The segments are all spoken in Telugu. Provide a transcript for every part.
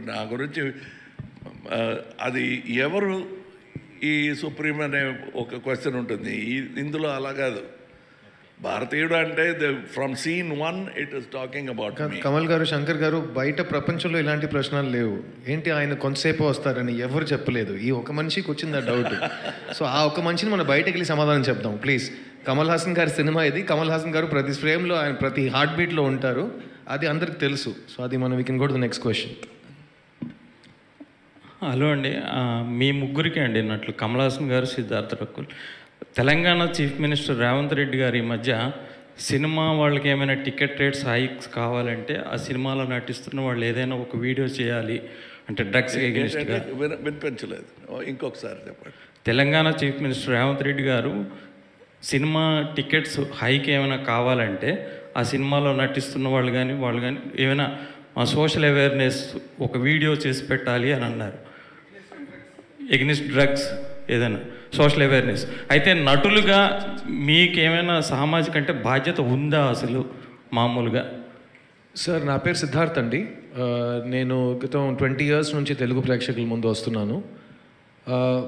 నా గురించి అది ఎవరు ఈ సుప్రీం అనే ఒక క్వశ్చన్ ఉంటుంది. ఇందులో అలా కాదు. భారతీయుడు అంటే from scene 1 it is talking about Kamal గారు, శంకర్ గారు, బయట ప్రపంచంలో ఇలాంటి ప్రశ్నలు లేవు. ఏంటి ఆయన కొంతసేపు వస్తారని ఎవరు చెప్పలేదు. ఈ ఒక మనిషికి వచ్చింది ఆ డౌట్. సో ఆ ఒక మనిషిని మనం బయటకు వెళ్ళి సమాధానం చెప్తాం ప్లీజ్. కమల్ హాసన్ గారి సినిమా ఇది. కమల్ హాసన్ గారు ప్రతి ఫ్రేమ్లో ఆయన ప్రతి హార్ట్ బీట్లో ఉంటారు. అది అందరికి తెలుసు. సో అది మనం we can go to the next question. Hello అండి, మీ ముగ్గురికి అండి నట్లు కమల్ హాసన్ గారు, సిద్ధార్థ రకుల్. తెలంగాణ చీఫ్ మినిస్టర్ రేవంత్ రెడ్డి గారు ఈ మధ్య సినిమా వాళ్ళకి ఏమైనా టికెట్ రేట్స్ హైక్స్ కావాలంటే ఆ సినిమాలో నటిస్తున్న వాళ్ళు ఏదైనా ఒక వీడియో చేయాలి అంటే డ్రగ్స్ ఎగెనిస్ట్గా. వినిపించలేదు, ఇంకొకసారి చెప్పండి. తెలంగాణ చీఫ్ మినిస్టర్ రేవంత్ రెడ్డి గారు సినిమా టికెట్స్ హైక్ ఏమైనా కావాలంటే ఆ సినిమాలో నటిస్తున్న వాళ్ళు కానీ ఏమైనా సోషల్ అవేర్నెస్ ఒక వీడియో చేసి పెట్టాలి అని అన్నారు. ఎగ్నిస్ట్ డ్రగ్స్ ఏదైనా సోషల్ అవేర్నెస్. అయితే నటులుగా మీకేమైనా సామాజిక అంటే బాధ్యత ఉందా అసలు మామూలుగా? సార్, నా పేరు సిద్ధార్థ్ అండి. నేను గతం 20 years నుంచి తెలుగు ప్రేక్షకుల ముందు వస్తున్నాను.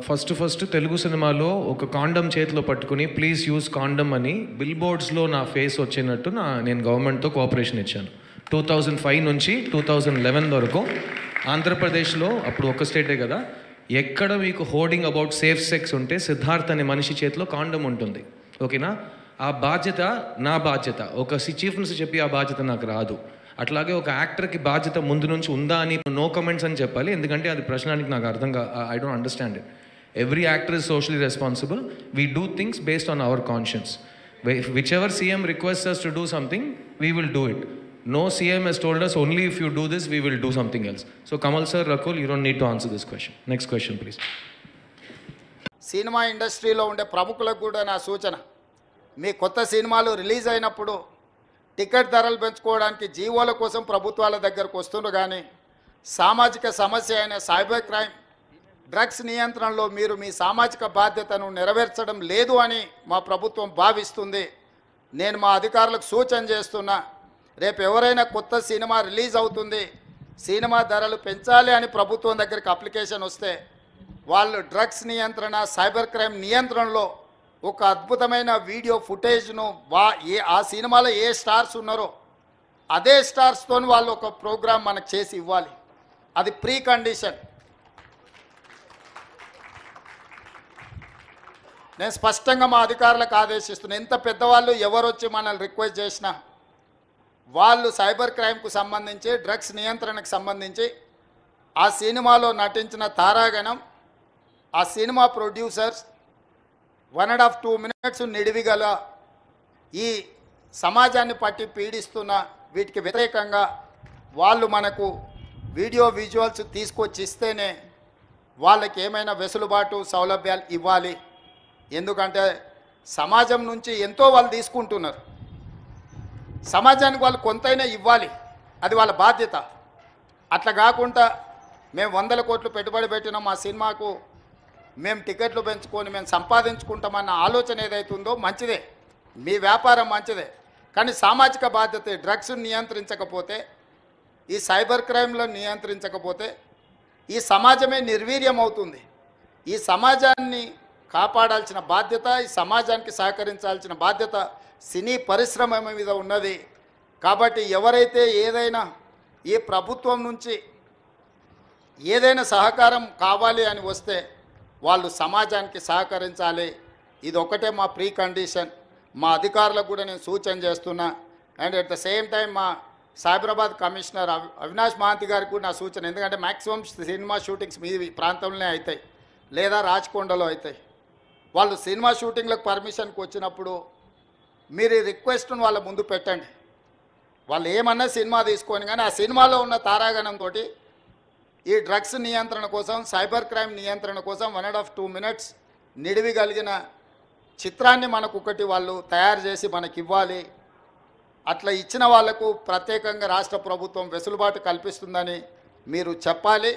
ఫస్ట్ తెలుగు సినిమాలో ఒక కాండమ్ చేతిలో పట్టుకుని ప్లీజ్ యూజ్ కాండమ్ అని బిల్ బోర్డ్స్లో నా ఫేస్ వచ్చినట్టు నేను గవర్నమెంట్తో కోఆపరేషన్ ఇచ్చాను. 2005 నుంచి 2011 వరకు ఆంధ్రప్రదేశ్లో, అప్పుడు ఒక స్టేటే కదా, ఎక్కడ మీకు హోర్డింగ్ అబౌట్ సేఫ్ సెక్స్ ఉంటే సిద్ధార్థ్ అనే మనిషి చేతిలో కాండమ్ ఉంటుంది. ఓకేనా? ఆ బాధ్యత నా బాధ్యత. ఒక చీఫ్ మినిస్టర్ చెప్పి ఆ బాధ్యత నాకు రాదు. అట్లాగే ఒక యాక్టర్కి బాధ్యత ముందు నుంచి ఉందా అని నో కమెంట్స్ అని చెప్పాలి. ఎందుకంటే అది ప్రశ్నకి నాకు I don't understand it. Every actor is socially responsible. We do things based on hour conscience. Which ever CM requests us to do something, we will do it. No CM has told us only if you do this, we will do something else. So Kamal sir, Rakul, you don't need to answer this question. Next question, please. Cinema ఇండస్ట్రీలో ఉండే ప్రముఖులకు కూడా నా సూచన, మీ కొత్త సినిమాలు రిలీజ్ అయినప్పుడు టికెట్ ధరలు పెంచుకోవడానికి జీవోల కోసం ప్రభుత్వాల దగ్గరకు వస్తున్నారు. కానీ సామాజిక సమస్య అయిన సైబర్ క్రైమ్, డ్రగ్స్ నియంత్రణలో మీరు మీ సామాజిక బాధ్యతను నెరవేర్చడం లేదు అని మా ప్రభుత్వం భావిస్తుంది. నేను మా అధికారులకు సూచన చేస్తున్నా, రేపు ఎవరైనా కొత్త సినిమా రిలీజ్ అవుతుంది, సినిమా ధరలు పెంచాలి అని ప్రభుత్వం దగ్గరికి అప్లికేషన్ వస్తే వాళ్ళు డ్రగ్స్ నియంత్రణ, సైబర్ క్రైమ్ నియంత్రణలో ఒక అద్భుతమైన వీడియో ఫుటేజ్ను ఆ సినిమాలో ఏ స్టార్స్ ఉన్నారో అదే స్టార్స్తో వాళ్ళు ఒక ప్రోగ్రాం మనకు చేసి ఇవ్వాలి. అది ప్రీ కండిషన్. నేను స్పష్టంగా మా అధికారులకు ఆదేశిస్తున్నాను, ఎంత పెద్దవాళ్ళు ఎవరు వచ్చి మనల్ని రిక్వెస్ట్ చేసినా వాళ్ళు సైబర్ క్రైమ్కు సంబంధించి, డ్రగ్స్ నియంత్రణకు సంబంధించి ఆ సినిమాలో నటించిన తారాగణం, ఆ సినిమా ప్రొడ్యూసర్స్ 1.5-2 minutes నిడివిగల ఈ సమాజాన్ని పట్టి పీడిస్తున్న వీటికి వ్యతిరేకంగా వాళ్ళు మనకు వీడియో విజువల్స్ తీసుకొచ్చి ఇస్తేనే వాళ్ళకి ఏమైనా వెసులుబాటు సౌలభ్యాలు ఇవ్వాలి. ఎందుకంటే సమాజం నుంచి ఎంతో వాళ్ళు తీసుకుంటున్నారు, సమాజానికి వాళ్ళు కొంతైనా ఇవ్వాలి, అది వాళ్ళ బాధ్యత. అట్లా కాకుండా మేము 100 కోట్లు పెట్టుబడి పెట్టినాం మా సినిమాకు, మేము టికెట్లు పెంచుకొని మేము సంపాదించుకుంటామన్న ఆలోచన ఏదైతుందో మంచిదే, మీ వ్యాపారం మంచిదే. కానీ సామాజిక బాధ్యత, డ్రగ్స్ నియంత్రించకపోతే, ఈ సైబర్ క్రైమ్లో నియంత్రించకపోతే ఈ సమాజమే నిర్వీర్యం అవుతుంది. ఈ సమాజాన్ని కాపాడాల్సిన బాధ్యత, ఈ సమాజానికి సహకరించాల్సిన బాధ్యత సినీ పరిశ్రమ మీద ఉన్నది. కాబట్టి ఎవరైతే ఏదైనా ఈ ప్రభుత్వం నుంచి ఏదైనా సహకారం కావాలి అని వస్తే వాళ్ళు సమాజానికి సహకరించాలి. ఇది ఒకటే మా ప్రీ కండిషన్. మా అధికారులకు కూడా నేను సూచన చేస్తున్నా. And at the same time మా సైబరాబాద్ కమిషనర్ అవినాష్ మహాంతి గారికి కూడా నా సూచన, ఎందుకంటే మ్యాక్సిమం సినిమా షూటింగ్స్ మీ ప్రాంతంలోనే అవుతాయి లేదా రాచకొండలో అవుతాయి. వాళ్ళు సినిమా షూటింగ్లకు పర్మిషన్కి వచ్చినప్పుడు మీరు ఈ రిక్వెస్ట్ను వాళ్ళ ముందు పెట్టండి. వాళ్ళు ఏమన్నా సినిమా తీసుకొని, కానీ ఆ సినిమాలో ఉన్న తారాగణంతో ఈ డ్రగ్స్ నియంత్రణ కోసం, సైబర్ క్రైమ్ నియంత్రణ కోసం 1.5-2 minutes నిడివి కలిగిన చిత్రాన్ని మనకు ఒకటి వాళ్ళు తయారు చేసి మనకి ఇవ్వాలి. అట్లా ఇచ్చిన వాళ్లకు ప్రత్యేకంగా రాష్ట్ర ప్రభుత్వం వెసులుబాటు కల్పిస్తుందని మీరు చెప్పాలి.